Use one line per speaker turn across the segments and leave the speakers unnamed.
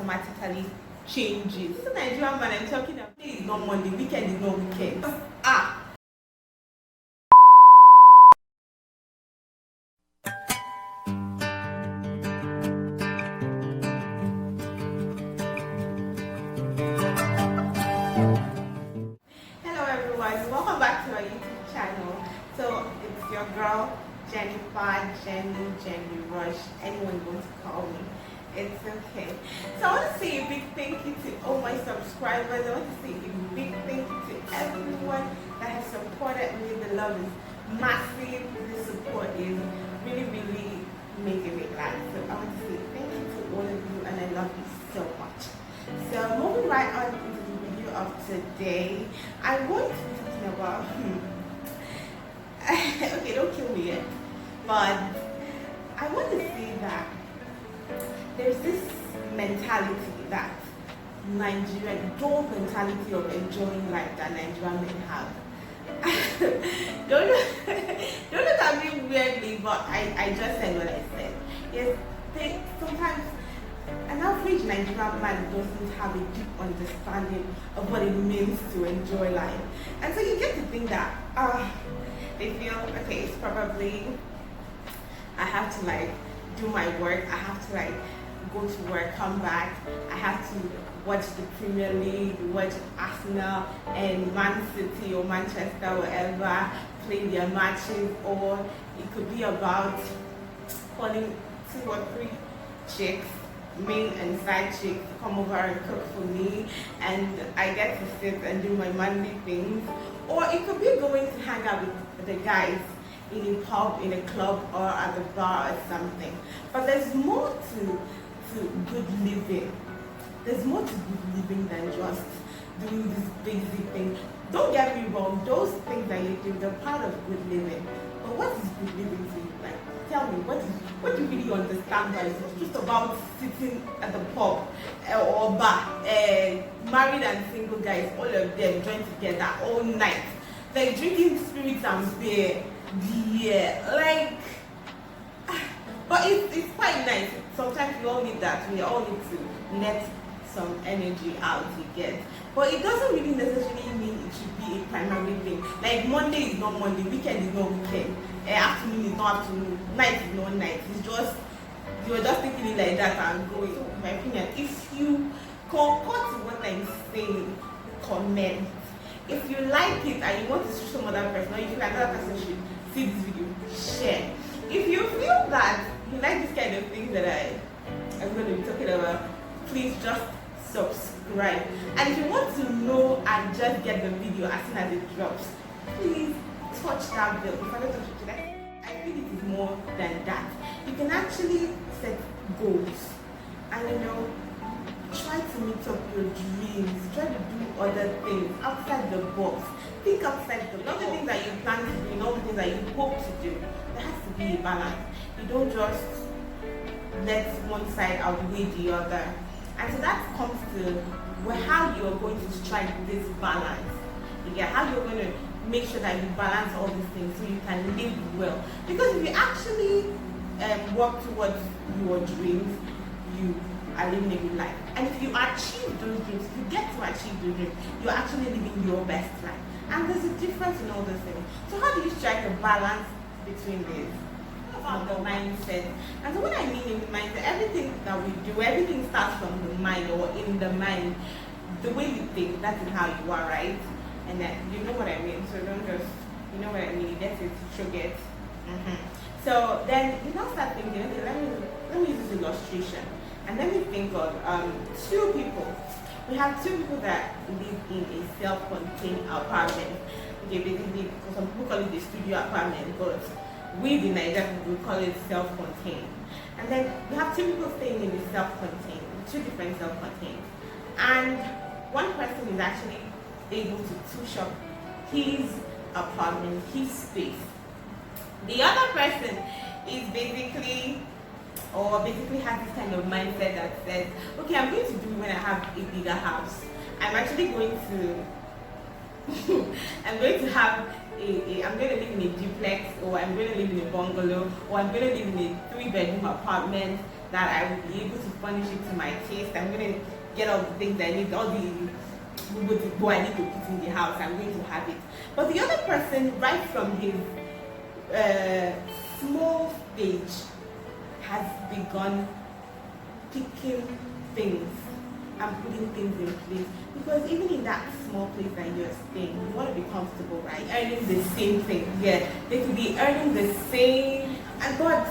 automatically changes. This is Nigerian man I'm talking about. Today is not Monday, weekend is not weekend. Hello everyone, welcome back to our YouTube channel. So it's your girl Jenny Rush, anyone wants to call me, it's okay. So I want to say a big thank you to all my subscribers. I want to say a big thank you to everyone that has supported me. The love is massive, the support is really making me glad. So I want to say thank you to all of you and I love you so much. So moving right on into the video of today, I'm going to be talking about okay, don't kill me yet, but I want to say that there's this mentality that Nigerian, dual mentality of enjoying life that Nigerian men have. don't look at me weirdly, but I just said what I said. Yes, sometimes an average Nigerian man doesn't have a deep understanding of what it means to enjoy life. And so you get to think that they feel, okay, it's probably, I have to like do my work, I have to like go to work, come back, I have to watch the Premier League, watch Arsenal and Man City or Manchester, wherever, play their matches, or it could be about calling 2 or 3 chicks, main and side chicks, to come over and cook for me, and I get to sit and do my manly things. Or it could be going to hang out with the guys in a pub, in a club, or at the bar or something. But there's more to good living. There's more to good living than just doing this basic thing. Don't get me wrong, those things that you do, they're part of good living. But what is good living to you? Like, tell me, what do you really understand by it? It's just about sitting at the pub or bar, married and single guys, all of them join together all night, like drinking spirits and beer. Yeah, like, but it's quite nice. Sometimes we all need that. We all need to let some energy out, you get. But it doesn't really necessarily mean it should be a primary thing. Like Monday is not Monday, weekend is not weekend, afternoon is not afternoon, night is not night. It's just, you're just thinking it like that and going. So in my opinion, if you concur to what I'm saying, comment. If you like it and you want to show some other person, or you feel like another person should see this video, share. If you feel that you like this kind of things that I'm going to be talking about, please just subscribe. And if you want to know and just get the video as soon as it drops, please touch that bell. If I don't touch it today, I think it is more than that. You can actually set goals and try to meet up your dreams, try to do other things outside the box. Think outside the box. Not the things that you plan to do, not the things that you hope to do. There has to be a balance. You don't just let one side outweigh the other. And so that comes to how you're going to strike this balance. You get how you're going to make sure that you balance all these things so you can live well. Because if you actually work towards your dreams, you are living a good life. And if you achieve those dreams, if you get to achieve those dreams, you're actually living your best life. And there's a difference in all those things. So how do you strike a balance between these? About the mindset. And so what I mean in the mindset, everything that we do, everything starts from the mind or in the mind. The way you think, that is how you are, right? And then you know what I mean. So don't just, you know what I mean, you get it, you get. So then you now start thinking, okay, let me use this illustration. And then we think of 2 people. We have 2 people that live in a self-contained apartment. Okay, basically, some people call it the studio apartment, but we in Nigeria we call it self-contained. And then we have 2 people staying in the self-contained, 2 different self-contained. And one person is actually able to touch up his apartment, his space. The other person is basically has this kind of mindset that says, okay, I'm going to do it when I have a bigger house. I'm actually going to I'm going to have I'm going to live in a duplex, or I'm going to live in a bungalow, or I'm going to live in a 3-bedroom apartment that I will be able to furnish it to my taste. I'm going to get all the things I need, all the I need to put in the house. I'm going to have it. But the other person, right from his small stage, has begun picking things and putting things in place, because even in that small place that you're staying, you want to be comfortable, right? Earning the same thing. Yeah, they could be earning the same, but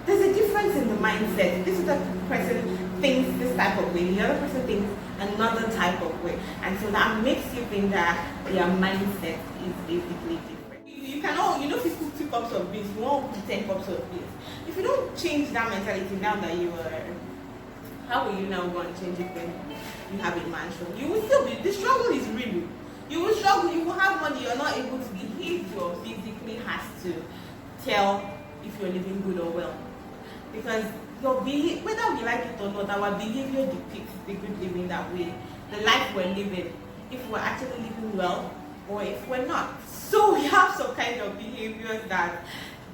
there's a difference in the mindset. This is the person thinks this type of way, the other person thinks another type of way, and so that makes you think that their mindset is basically different. You cannot, if you cook 2 cups of beans, you won't cook 10 cups of beans. If you don't change that mentality now that you are, how will you now go and change it when you have a mansion? You will still be, the struggle is real. You will struggle, you will have money, you're not able to behave. Your physically has to tell if you're living good or well. Because your behavior, whether we like it or not, our behavior depicts the good living that way, the life we're living, if we're actually living well or if we're not. So we have some kind of behaviors that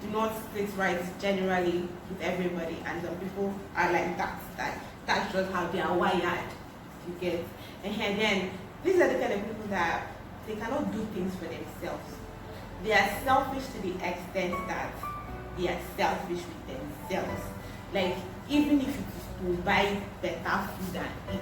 do not sit right generally with everybody, and some people are like that's just how they are wired, you get. And then these are the kind of people that they cannot do things for themselves. They are selfish to the extent that they are selfish with themselves. Like, even if it is to buy better food and eat,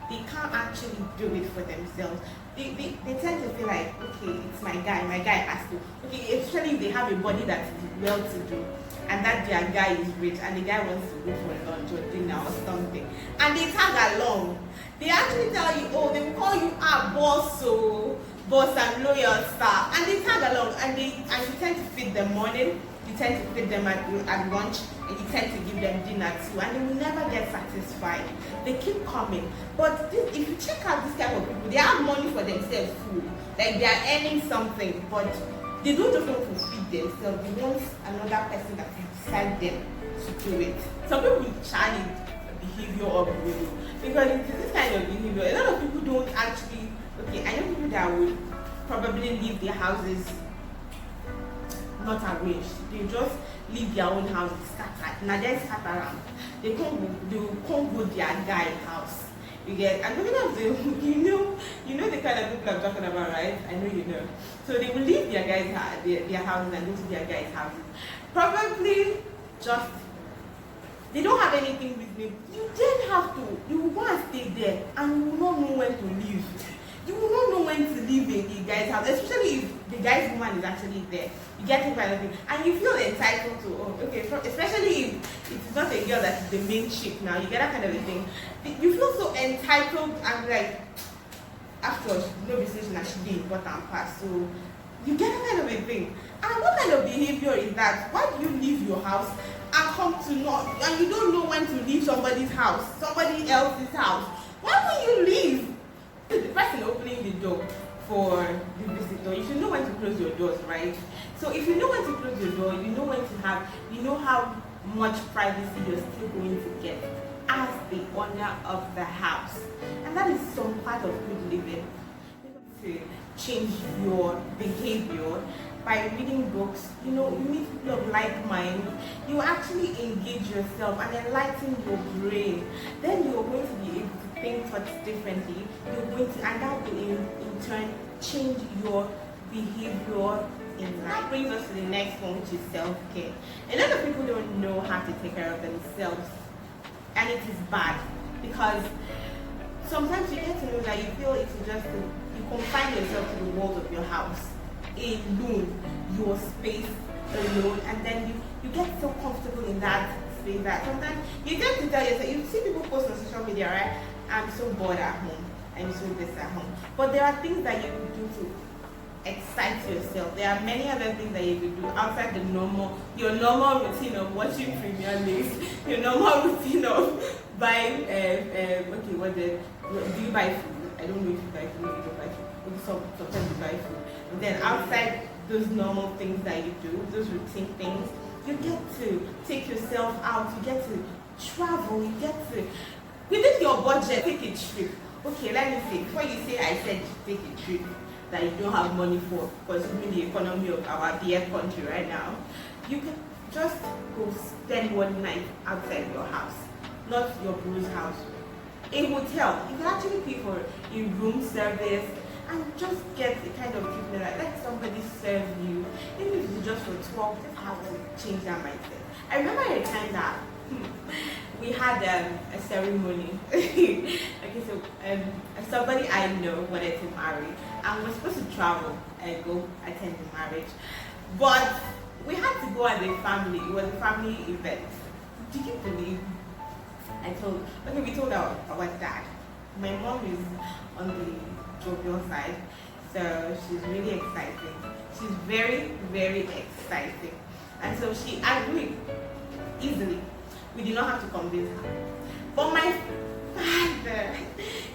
they can't actually do it for themselves. They tend to feel like, okay, it's my guy has to. Okay, especially if they have a body that is well to do, and that their guy is rich, and the guy wants to go for lunch or dinner or something, and they tag along. They actually tell you, oh, they will call you boss, so boss and loyal star, and they tag along, and you tend to feed them morning, you tend to feed them at lunch, and you tend to give them dinner too, and they will never get satisfied. They keep coming. But if you check out this type of people, they have money for themselves too. Like, they are earning something, but they don't just want to feed themselves. They want another person that can decide them to do it. Some people challenge behavior of people, because it is this kind of behavior. A lot of people don't actually. Okay, I know people that would probably leave their houses not arranged. They just leave their own house scattered. Now they scatter around. They will come go their guy's house. You get, and looking at them, you know the kind of people I'm talking about, right? I know you know. So they will leave their guys' their houses and go to their guys' houses. Probably just, they don't have anything with them. You then have to, you will go and stay there, and you will not know when to leave. You will not know when to leave in the guy's house, especially if the guy's woman is actually there. You get it kind of thing, and you feel entitled to, oh, okay, especially if it's not a girl that is the main chick now, you get that kind of a thing. You feel so entitled, and like, after all, no decision that should be important part, so you get that kind of a thing. And what kind of behavior is that? Why do you leave your house and come to not, and you don't know when to leave somebody's house, somebody else's house? Why will you leave? The person opening the door for the visitor, you should know when to close your doors, right? So if you know when to close your door, you know when to have, you know how much privacy you're still going to get as the owner of the house. And that is some part of good living. To change your behavior by reading books, you meet people of like mind, you actually engage yourself and enlighten your brain. Then you're going to be able to think thoughts differently. You're going to, and that will in turn change your behavior in life. That brings us to the next one, which is self-care. A lot of people don't know how to take care of themselves, and it is bad, because sometimes you get to know that you feel it's just you confine yourself to the walls of your house alone, your space alone, and then you get so comfortable in that space that sometimes you tend to tell yourself, you see people post on social media, right? I'm so bored at home, I'm so this at home. But there are things that you can do to excite yourself. There are many other things that you can do outside your normal routine of watching Premier League, your normal routine of buying, do you buy food? I don't know if you buy food or you don't buy food. Maybe sometimes you buy food. And then outside those normal things that you do, those routine things, you get to take yourself out, you get to travel, you get to, within your budget, take a trip. Okay, let me say, before you say I said take a trip, that you don't have money for, because the economy of our dear country right now, you can just go spend one night outside your house, not your bro's house. A hotel, you can actually pay for a room service and just get the kind of treatment like let somebody serve you, even if it's just for 12, just have to change that mindset. I remember a time that we had a ceremony. Okay, so somebody I know wanted to marry, and we're supposed to travel and go attend the marriage, but we had to go as a family. It was a family event. Did you believe? We told our dad. My mom is on the jovial side, so she's really exciting. She's very, very exciting. And so she agreed easily. We did not have to convince her. But my father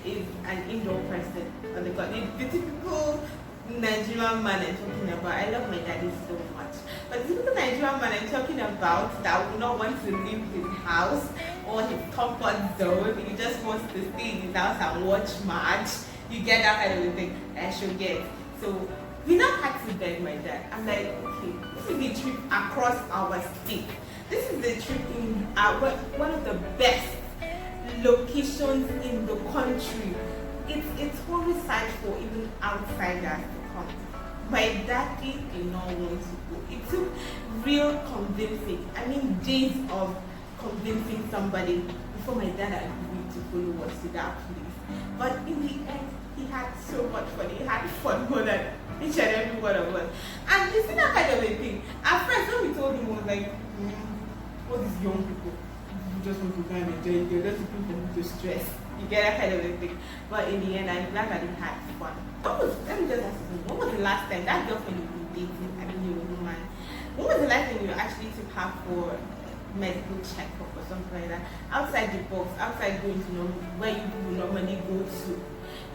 is an indoor person. The typical Nigerian man I'm talking about. I love my daddy so much. But the typical Nigerian man I'm talking about that would not want to leave his house or his comfort zone. He just wants to stay in his house and watch match. You get that kind of thing. I should get. So we now had to beg my dad. I'm like, okay, this is the trip across our state. This is the trip in one of the best locations in the country. It's always sight for even outsiders to come. My daddy did not want to go. It took real convincing. I mean, days of convincing somebody before my dad agreed to follow us to that place. But in the end, he had so much fun. He had fun more than each and every one of us. And you see that kind of a thing. At first, when we told him, we was like, all these young people, you just want to go and enjoy it. You're just looking for me to stress. You get that kind of a thing. But in the end, I'm glad that he had fun. Let me just ask you, when was the last time that girlfriend you've been dating, I mean, you're a woman, when was the last time you actually took her for medical checkup or something like that? Outside the box, outside going to where you normally go to.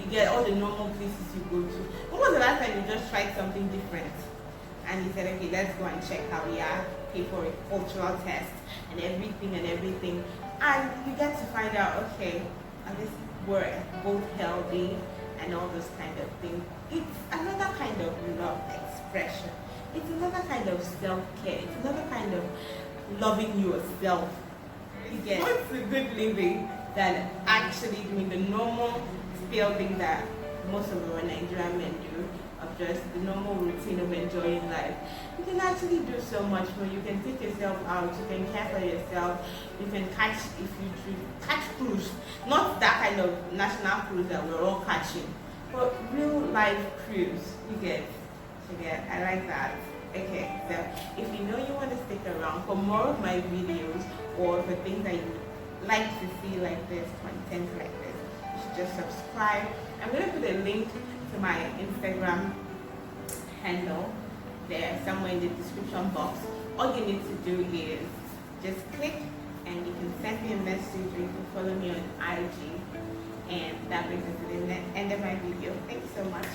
You get all the normal places you go to. When was the last time you just tried something different? And he said, okay, let's go and check how we are, pay for a cultural test and everything. And you get to find out, okay, at least we're both healthy and all those kind of things. It's another kind of love expression. It's another kind of self-care. It's another kind of loving yourself. You get what's the good living than actually doing the normal spell thing that most of our Nigerian men do, of just the normal routine of enjoying life. You can actually do so much more. You can take yourself out, you can care for yourself, you can catch, if you choose, catch cruise. Not that kind of national cruise that we're all catching, but real life cruise. You get, I like that. Okay, so if you know you want to stick around for more of my videos or for things that you like to see like this, content like this, you should just subscribe. I'm going to put a link to my Instagram handle there somewhere in the description box. All you need to do is just click and you can send me a message or you can follow me on IG, and that brings us to the end of my video. Thank you so much.